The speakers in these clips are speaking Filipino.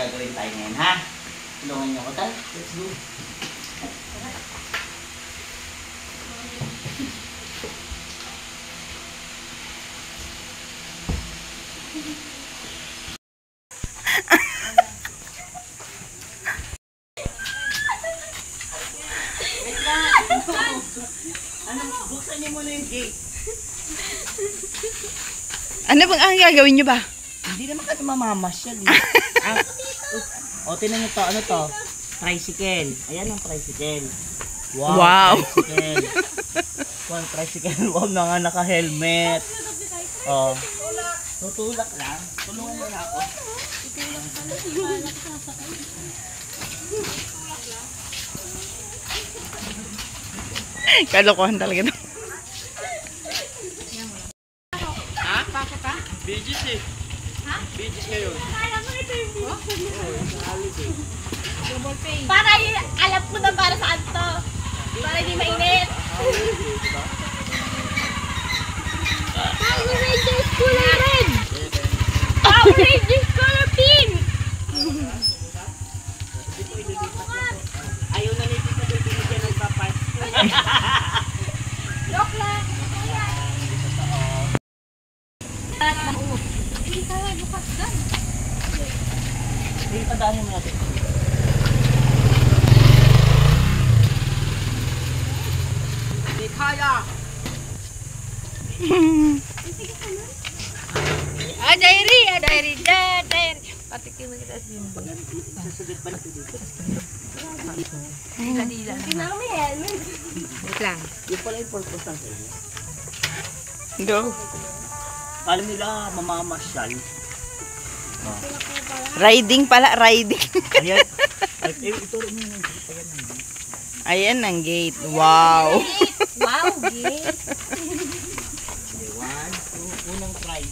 gagawin tayo ngayon, ha? Tulungan niyo ko tayo. Let's go. Wait lang. Ano, buksan niyo muna yung gate. Ano bang ang gagawin nyo ba? Hindi naman kasi mamamasyal. O, tinan nyo to. Ano to? Tricycle. Ayan ang tricycle. Wow. Tricycle. Wow, tricycle. Wow, na nga naka-helmet. O. Tutulak lang. Tulungan mo na ako. Kalokohan talaga na. Ha? Pasok ka? Bigis eh. Ha? Bigis ngayon. Kaya mo ito yung para alam ko na para saan to. Para hindi mainit. Power Rangers color red. Power Rangers color pink. Ayaw na nito sa bibigyan ng papas. Joke lang. Hindi kaya bukas doon. Hindi padaanin mo natin. Hindi kaya. Diary. Patikin mo kita sin. Susugod pa natin dito. Dila. Tingnan mo yung helmet. Wait lang. Yung pala yung purpose ng sa'yo. Go. Alam nila mamamasyal. Riding pala, riding. Ayan. Ituro mo yung Ayan ang gate. Wow. Wow, gate. One, two, unang try.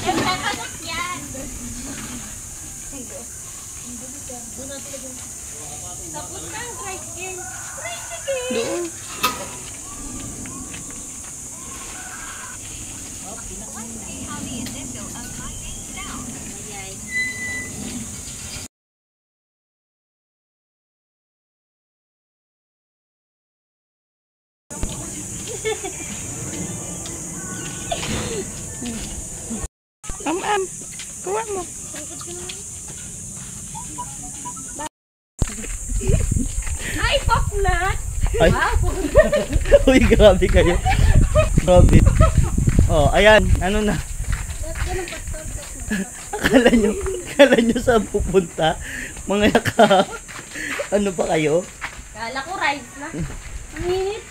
Pasok yan. Tapos na ang tricycle. Doon. Am. Kuha mo. Ay, popnut. Ay. Uy, grabe kayo. Grabe. Oh, ayan. Ano na? Akala nyo saan pupunta? Mga ano pa kayo? Kala ko rice na. Ang init.